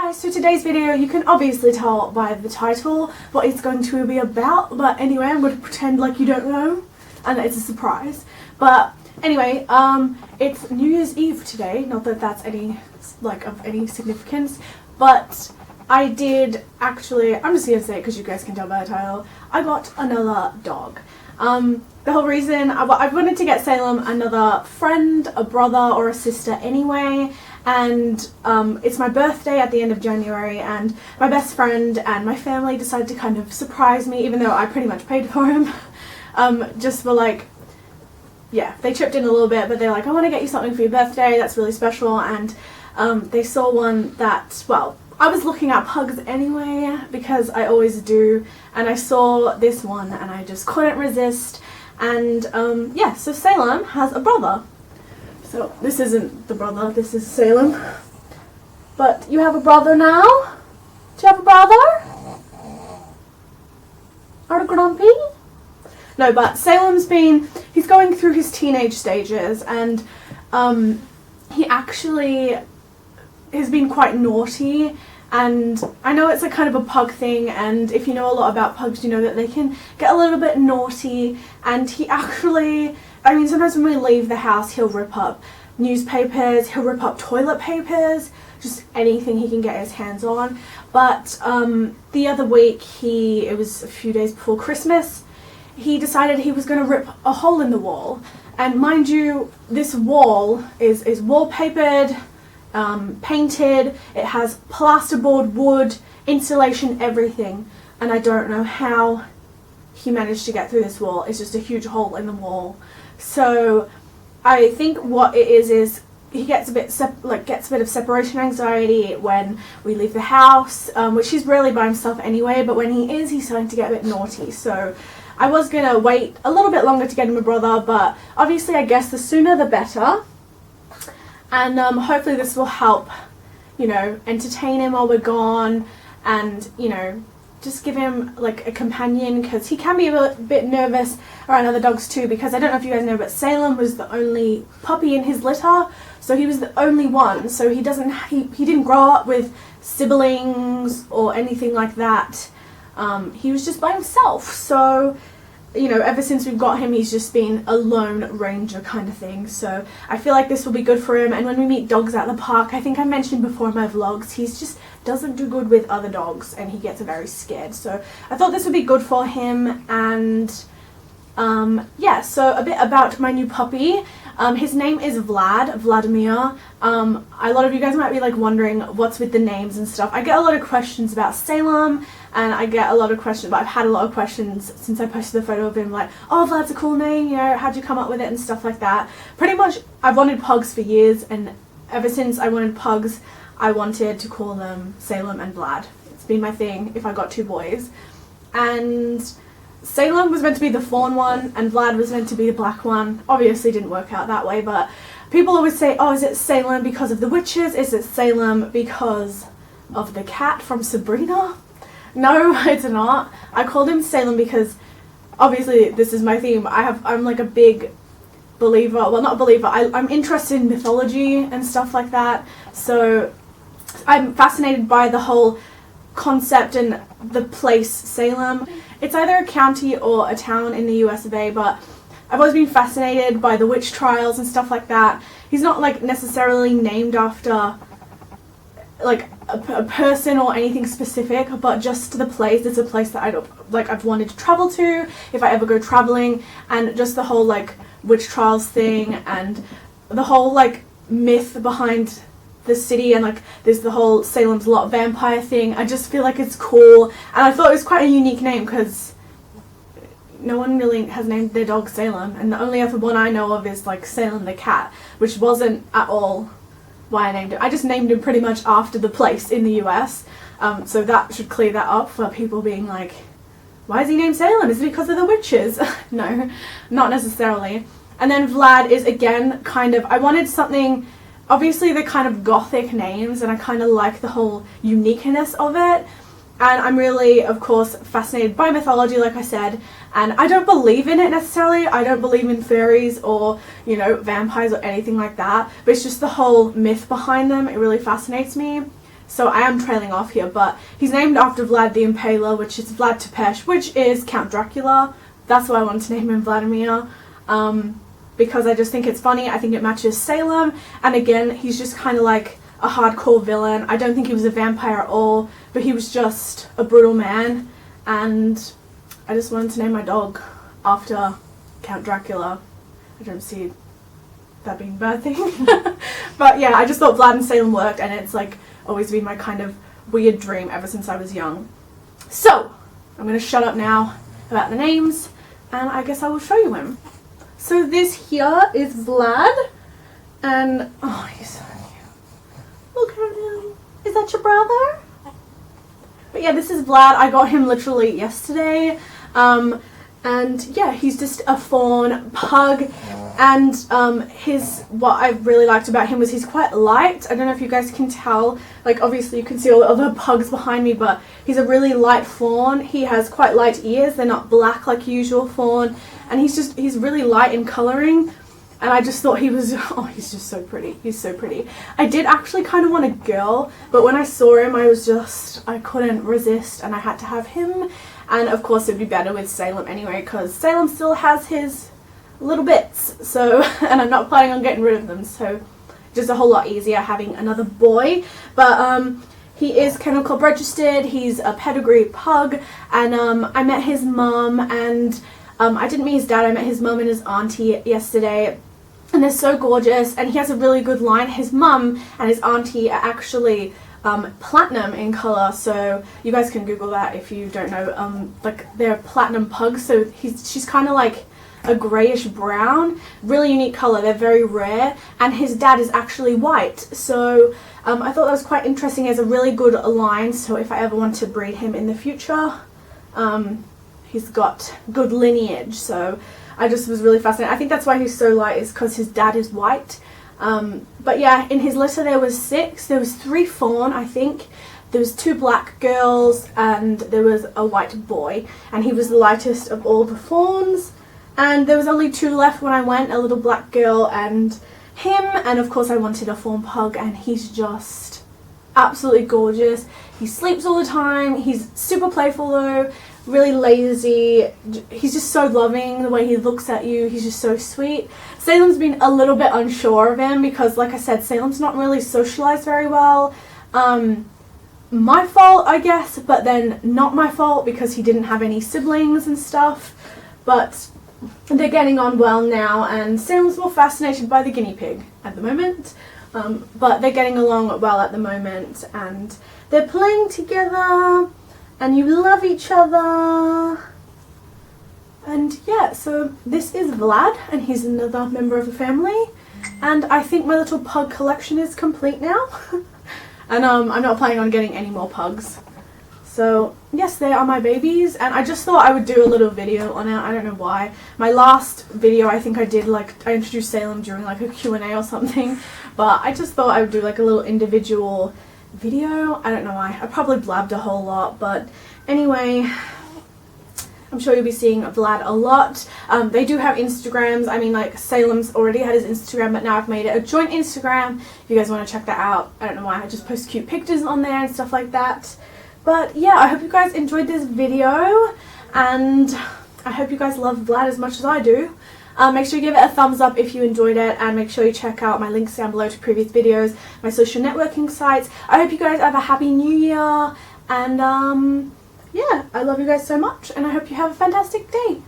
Hi, so today's video, you can obviously tell by the title what it's going to be about, but anyway, I'm going to pretend like you don't know and that it's a surprise. But anyway, it's New Year's Eve today, not that that's of any significance, but I did actually, I'm just going to say it because you guys can tell by the title, I got another dog. The whole reason, I wanted to get Salem another friend, a brother or a sister anyway, and it's my birthday at the end of January, and my best friend and my family decided to kind of surprise me, even though I pretty much paid for him, just for like, yeah, they chipped in a little bit, but they're like, I want to get you something for your birthday that's really special, and they saw one that, well, I was looking at pugs anyway, because I always do, and I saw this one and I just couldn't resist, and yeah, so Salem has a brother. So this isn't the brother, this is Salem. But you have a brother now? Do you have a brother? Are you grumpy? No, but Salem's he's going through his teenage stages, and he actually has been quite naughty. And I know it's a kind of a pug thing, and if you know a lot about pugs, you know that they can get a little bit naughty, and he actually, I mean, sometimes when we leave the house, he'll rip up newspapers, he'll rip up toilet papers, just anything he can get his hands on. But the other week, it was a few days before Christmas, he decided he was going to rip a hole in the wall. And mind you, this wall is wallpapered, painted, it has plasterboard, wood, insulation, everything, and I don't know how he managed to get through this wall. It's just a huge hole in the wall. So I think what it is he gets a bit of separation anxiety when we leave the house, which he's rarely by himself anyway, but when he is, he's starting to get a bit naughty. So I was gonna wait a little bit longer to get him a brother, but obviously I guess the sooner the better. And hopefully this will help, you know, entertain him while we're gone, and, you know, just give him like a companion, because he can be a bit nervous around other dogs too, because I don't know if you guys know, but Salem was the only puppy in his litter, so he was the only one, so he didn't grow up with siblings or anything like that. He was just by himself, so, you know, ever since we've got him, he's just been a lone ranger kind of thing. So I feel like this will be good for him. And when we meet dogs at the park, I think I mentioned before in my vlogs, he's just doesn't do good with other dogs and he gets very scared. So I thought this would be good for him. And yeah, so a bit about my new puppy. His name is Vladimir. A lot of you guys might be like wondering what's with the names and stuff. I get a lot of questions about Salem, and I get a lot of questions, but I've had a lot of questions since I posted the photo of him, like, oh, Vlad's a cool name, you know, how'd you come up with it and stuff like that. Pretty much, I've wanted pugs for years, and ever since I wanted pugs, I wanted to call them Salem and Vlad. It's been my thing if I got two boys. And Salem was meant to be the fawn one, and Vlad was meant to be the black one. Obviously didn't work out that way, but people always say, oh, is it Salem because of the witches? Is it Salem because of the cat from Sabrina? No, it's not. I called him Salem because, obviously, this is my theme. I'm like a big believer, well, not a believer, I'm interested in mythology and stuff like that. So I'm fascinated by the whole concept and the place Salem. It's either a county or a town in the US of A, but I've always been fascinated by the witch trials and stuff like that. He's not like necessarily named after like a person or anything specific, but just the place. It's a place that I've wanted to travel to if I ever go traveling, and just the whole like witch trials thing and the whole like myth behind the city, and like there's the whole Salem's Lot vampire thing. I just feel like it's cool, and I thought it was quite a unique name because no one really has named their dog Salem, and the only other one I know of is like Salem the cat, which wasn't at all why I named it. I just named him pretty much after the place in the US, so that should clear that up for people being like, why is he named Salem? Is it because of the witches? No, not necessarily. And then Vlad is again kind of, I wanted something, obviously they're kind of gothic names, and I kind of like the whole uniqueness of it. And I'm really, of course, fascinated by mythology, like I said, and I don't believe in it necessarily. I don't believe in fairies or, you know, vampires or anything like that, but it's just the whole myth behind them. It really fascinates me. so I am trailing off here, but he's named after Vlad the Impaler, which is Vlad Tepes, which is Count Dracula. That's why I wanted to name him Vladimir, because I just think it's funny. I think it matches Salem, and again, he's just kind of like a hardcore villain. I don't think he was a vampire at all, but he was just a brutal man, and I just wanted to name my dog after Count Dracula. I don't see that being a bad thing. But yeah, I just thought Vlad and Salem worked, and it's like always been my kind of weird dream ever since I was young. So I'm going to shut up now about the names, and I guess I will show you him. So this here is Vlad, and oh, he's so cute. Look at him. Is that your brother? But yeah, this is Vlad. I got him literally yesterday. And yeah, he's just a fawn pug, and what I really liked about him was he's quite light. I don't know if you guys can tell, like obviously you can see all the other pugs behind me, but he's a really light fawn. He has quite light ears, they're not black like usual fawn, and he's really light in colouring, and I just thought he was, oh, he's just so pretty. He's so pretty. I did actually kind of want a girl, but when I saw him I couldn't resist, and I had to have him. And of course it'd be better with Salem anyway, because Salem still has his little bits, so, and I'm not planning on getting rid of them, so just a whole lot easier having another boy. But he is Kennel Club registered, he's a pedigree pug, and I met his mum, and I didn't meet his dad, I met his mum and his auntie yesterday, and they're so gorgeous, and he has a really good line. His mum and his auntie are actually platinum in colour, so you guys can Google that if you don't know. Like they're platinum pugs, so she's kind of like a greyish brown, really unique colour. They're very rare, and his dad is actually white, so I thought that was quite interesting. He has a really good line, so if I ever want to breed him in the future, he's got good lineage, so I just was really fascinated. I think that's why he's so light, is because his dad is white. But yeah, in his litter there was 6. There was 3 fawn, I think. There was 2 black girls, and there was a white boy, and he was the lightest of all the fawns. And there was only 2 left when I went, a little black girl and him, and of course I wanted a fawn pug, and he's just absolutely gorgeous. He sleeps all the time, he's super playful though, really lazy. He's just so loving, the way he looks at you, he's just so sweet. Salem's been a little bit unsure of him because, like I said, Salem's not really socialized very well. My fault, I guess, but then not my fault because he didn't have any siblings and stuff. But they're getting on well now, and Salem's more fascinated by the guinea pig at the moment. But they're getting along well at the moment, and they're playing together, and you love each other. And yeah, so this is Vlad, and he's another member of the family, and I think my little pug collection is complete now. And I'm not planning on getting any more pugs. So yes, they are my babies, and I just thought I would do a little video on it. I don't know why. My last video, I think I did, like, I introduced Salem during like a Q&A or something, but I just thought I would do like a little individual video. I don't know why. I probably blabbed a whole lot, but anyway, I'm sure you'll be seeing Vlad a lot. They do have Instagrams. I mean, like, Salem's already had his Instagram, but now I've made it a joint Instagram. If you guys want to check that out, I don't know why. I just post cute pictures on there and stuff like that. But yeah, I hope you guys enjoyed this video, and I hope you guys love Vlad as much as I do. Make sure you give it a thumbs up if you enjoyed it, and make sure you check out my links down below to previous videos, my social networking sites. I hope you guys have a happy new year, and yeah, I love you guys so much, and I hope you have a fantastic day.